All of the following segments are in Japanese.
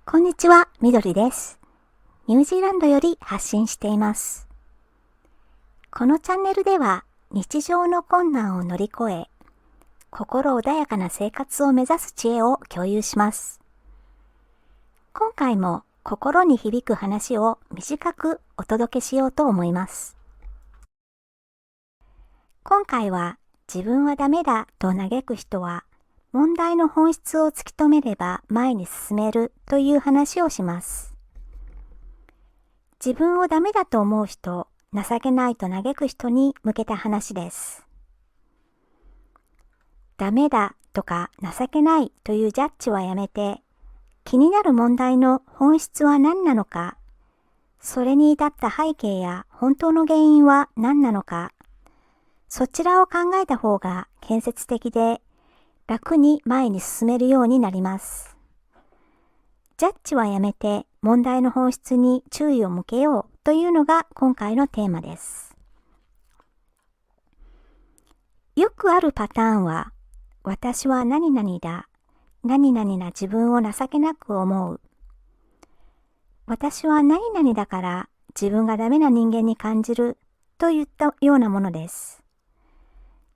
こんにちは、みどりです。ニュージーランドより発信しています。このチャンネルでは日常の困難を乗り越え、心穏やかな生活を目指す知恵を共有します。今回も心に響く話を短くお届けしようと思います。今回は自分はダメだと嘆く人は問題の本質を突き止めれば前に進めるという話をします。自分をダメだと思う人、情けないと嘆く人に向けた話です。ダメだとか情けないというジャッジはやめて、気になる問題の本質は何なのか、それに至った背景や本当の原因は何なのか、そちらを考えた方が建設的で楽に前に進めるようになります。ジャッジはやめて問題の本質に注意を向けようというのが今回のテーマです。よくあるパターンは、私は何々だ、何々な自分を情けなく思う。私は何々だから自分がダメな人間に感じるといったようなものです。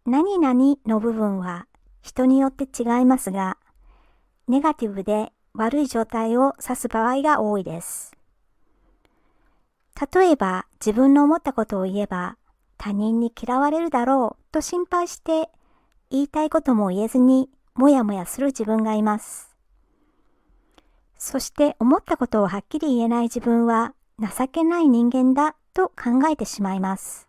何々の部分は人によって違いますが、ネガティブで悪い状態を指す場合が多いです。例えば自分の思ったことを言えば他人に嫌われるだろうと心配して言いたいことも言えずにもやもやする自分がいます。そして思ったことをはっきり言えない自分は情けない人間だと考えてしまいます。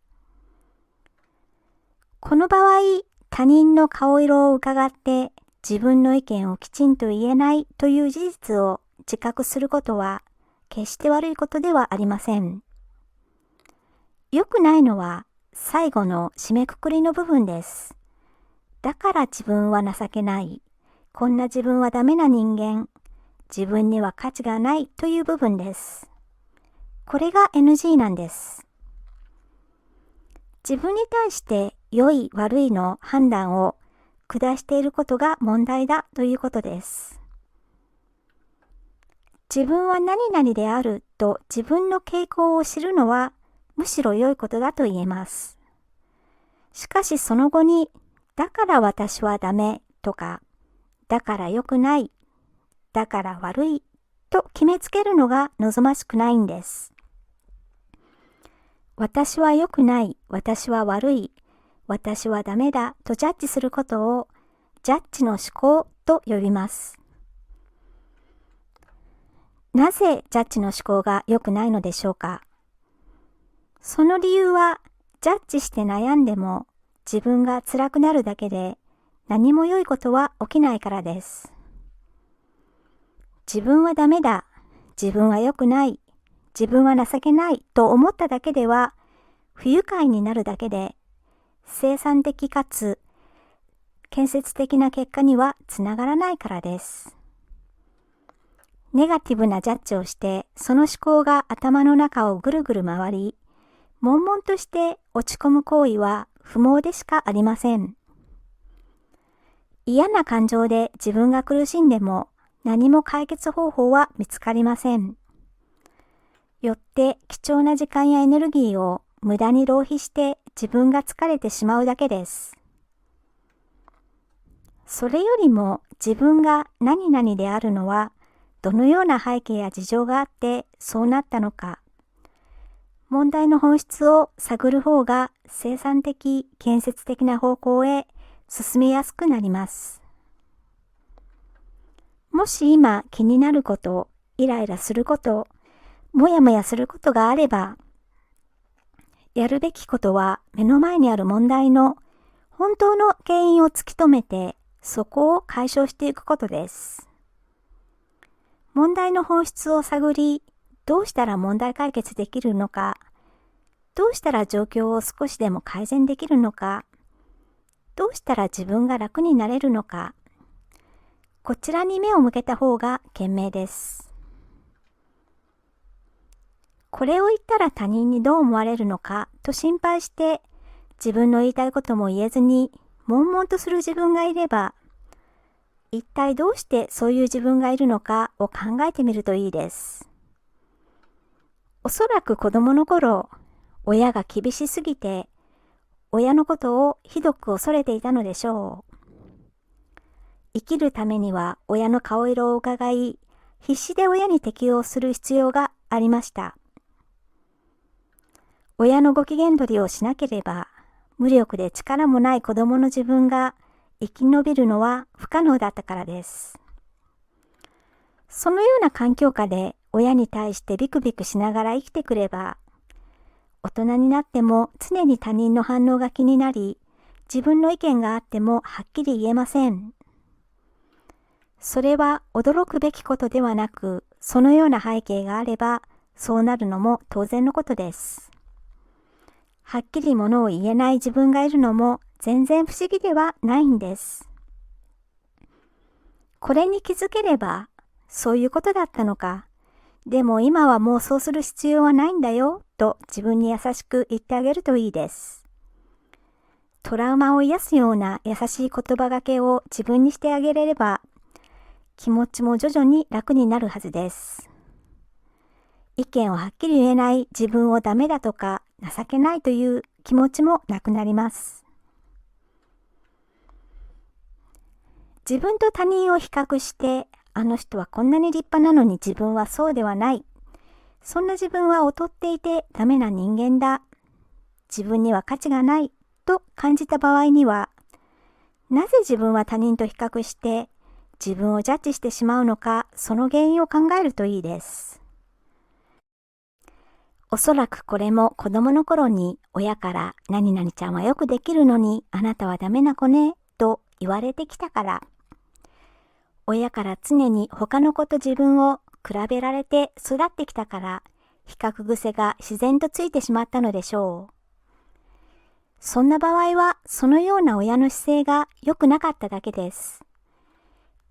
この場合、他人の顔色を伺って自分の意見をきちんと言えないという事実を自覚することは決して悪いことではありません。良くないのは最後の締めくくりの部分です。だから自分は情けない。こんな自分はダメな人間。自分には価値がないという部分です。これが NG なんです。自分に対して良い悪いの判断を下していることが問題だということです。自分は何々であると自分の傾向を知るのはむしろ良いことだと言えます。しかしその後に、だから私はダメとか、だから良くない、だから悪いと決めつけるのが望ましくないんです。私は良くない、私は悪い、私はダメだとジャッジすることをジャッジの思考と呼びます。なぜジャッジの思考が良くないのでしょうか。その理由は、ジャッジして悩んでも自分が辛くなるだけで何も良いことは起きないからです。自分はダメだ、自分は良くない、自分は情けないと思っただけでは不愉快になるだけで生産的かつ建設的な結果にはつながらないからです。ネガティブなジャッジをしてその思考が頭の中をぐるぐる回り、悶々として落ち込む行為は不毛でしかありません。嫌な感情で自分が苦しんでも何も解決方法は見つかりません。よって貴重な時間やエネルギーを無駄に浪費して自分が疲れてしまうだけです。それよりも自分が何々であるのはどのような背景や事情があってそうなったのか、問題の本質を探る方が生産的、建設的な方向へ進めやすくなります。もし今気になること、イライラすること、もやもやすることがあれば、やるべきことは目の前にある問題の本当の原因を突き止めて、そこを解消していくことです。問題の本質を探り、どうしたら問題解決できるのか、どうしたら状況を少しでも改善できるのか、どうしたら自分が楽になれるのか、こちらに目を向けた方が賢明です。これを言ったら他人にどう思われるのかと心配して自分の言いたいことも言えずに悶々とする自分がいれば、一体どうしてそういう自分がいるのかを考えてみるといいです。おそらく子供の頃、親が厳しすぎて、親のことをひどく恐れていたのでしょう。生きるためには親の顔色を伺い、必死で親に適応する必要がありました。親のご機嫌取りをしなければ、無力で力もない子供の自分が生き延びるのは不可能だったからです。そのような環境下で親に対してビクビクしながら生きてくれば、大人になっても常に他人の反応が気になり、自分の意見があってもはっきり言えません。それは驚くべきことではなく、そのような背景があれば、そうなるのも当然のことです。はっきりものを言えない自分がいるのも全然不思議ではないんです。これに気づければ、そういうことだったのか。でも今はもうそうする必要はないんだよ、と自分に優しく言ってあげるといいです。トラウマを癒すような優しい言葉がけを自分にしてあげれれば、気持ちも徐々に楽になるはずです。意見をはっきり言えない自分をダメだとか情けないという気持ちもなくなります。自分と他人を比較して、あの人はこんなに立派なのに自分はそうではない。そんな自分は劣っていてダメな人間だ。自分には価値がないと感じた場合には、なぜ自分は他人と比較して自分をジャッジしてしまうのか、その原因を考えるといいです。おそらくこれも子供の頃に親から何々ちゃんはよくできるのにあなたはダメな子ねと言われてきたから。親から常に他の子と自分を比べられて育ってきたから比較癖が自然とついてしまったのでしょう。そんな場合はそのような親の姿勢が良くなかっただけです。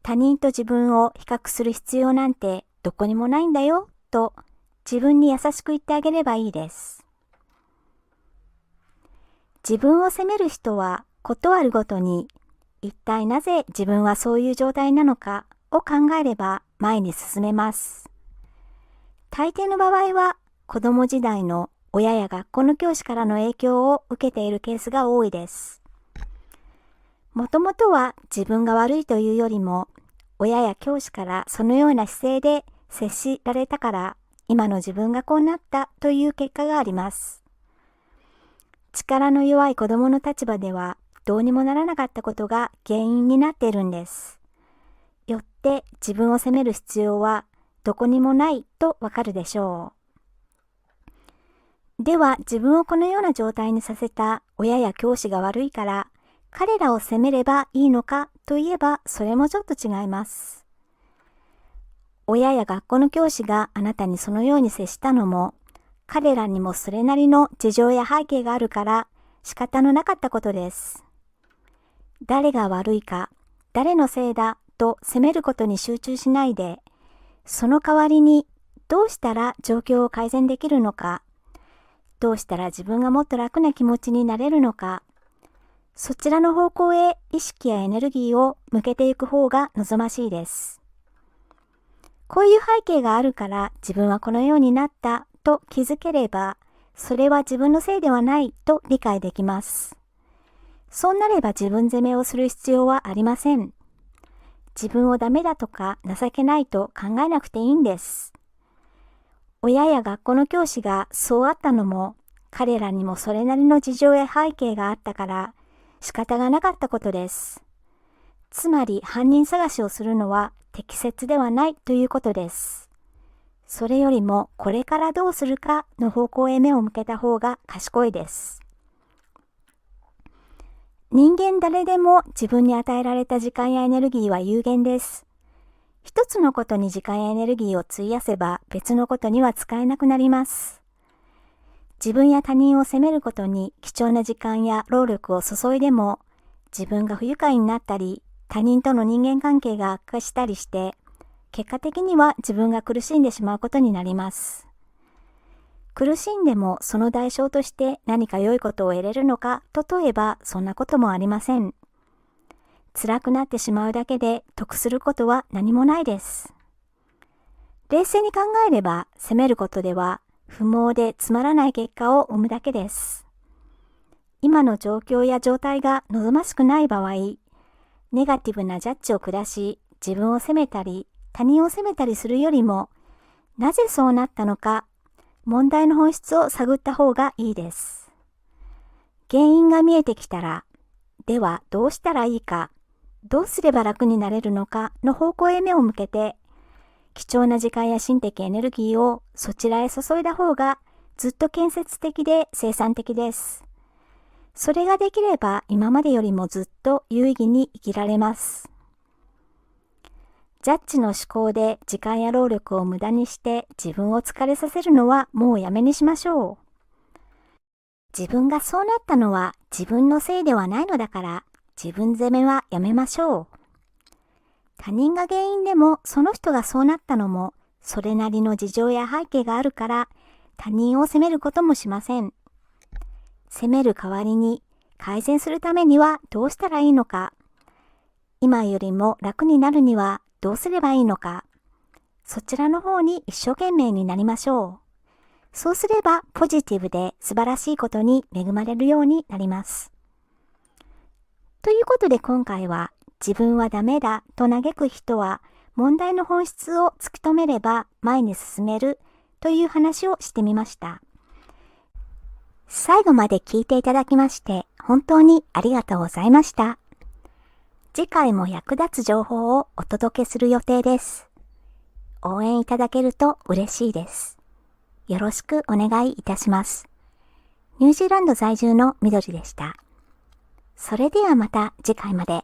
他人と自分を比較する必要なんてどこにもないんだよと自分に優しく言ってあげればいいです。自分を責める人はことあるごとに一体なぜ自分はそういう状態なのかを考えれば前に進めます。大抵の場合は子供時代の親や学校の教師からの影響を受けているケースが多いです。もともとは自分が悪いというよりも親や教師からそのような姿勢で接しられたから今の自分がこうなったという結果があります。力の弱い子供の立場ではどうにもならなかったことが原因になっているんです。よって自分を責める必要はどこにもないとわかるでしょう。では自分をこのような状態にさせた親や教師が悪いから彼らを責めればいいのかといえばそれもちょっと違います。親や学校の教師があなたにそのように接したのも彼らにもそれなりの事情や背景があるから仕方のなかったことです。誰が悪いか、誰のせいだと責めることに集中しないで、その代わりにどうしたら状況を改善できるのか、どうしたら自分がもっと楽な気持ちになれるのか、そちらの方向へ意識やエネルギーを向けていく方が望ましいです。こういう背景があるから自分はこのようになったと気づければ、それは自分のせいではないと理解できます。そうなれば自分責めをする必要はありません。自分をダメだとか情けないと考えなくていいんです。親や学校の教師がそうあったのも、彼らにもそれなりの事情や背景があったから仕方がなかったことです。つまり犯人探しをするのは適切ではないということです。それよりもこれからどうするかの方向へ目を向けた方が賢いです。人間誰でも自分に与えられた時間やエネルギーは有限です。一つのことに時間やエネルギーを費やせば別のことには使えなくなります。自分や他人を責めることに貴重な時間や労力を注いでも、自分が不愉快になったり、他人との人間関係が悪化したりして、結果的には自分が苦しんでしまうことになります。苦しんでもその代償として何か良いことを得れるのかと問えばそんなこともありません。辛くなってしまうだけで得することは何もないです。冷静に考えれば、責めることでは不毛でつまらない結果を生むだけです。今の状況や状態が望ましくない場合、ネガティブなジャッジを下し、自分を責めたり、他人を責めたりするよりも、なぜそうなったのか、問題の本質を探った方がいいです。原因が見えてきたら、ではどうしたらいいか、どうすれば楽になれるのかの方向へ目を向けて、貴重な時間や心的エネルギーをそちらへ注いだ方がずっと建設的で生産的です。それができれば今までよりもずっと有意義に生きられます。ジャッジの思考で時間や労力を無駄にして自分を疲れさせるのはもうやめにしましょう。自分がそうなったのは自分のせいではないのだから自分責めはやめましょう。他人が原因でもその人がそうなったのもそれなりの事情や背景があるから他人を責めることもしません。責める代わりに改善するためにはどうしたらいいのか、今よりも楽になるにはどうすればいいのか、そちらの方に一生懸命になりましょう。そうすればポジティブで素晴らしいことに恵まれるようになります。ということで今回は自分はダメだと嘆く人は問題の本質を突き止めれば前に進めるという話をしてみました。最後まで聞いていただきまして本当にありがとうございました。次回も役立つ情報をお届けする予定です。応援いただけると嬉しいです。よろしくお願いいたします。ニュージーランド在住のみどりでした。それではまた次回まで。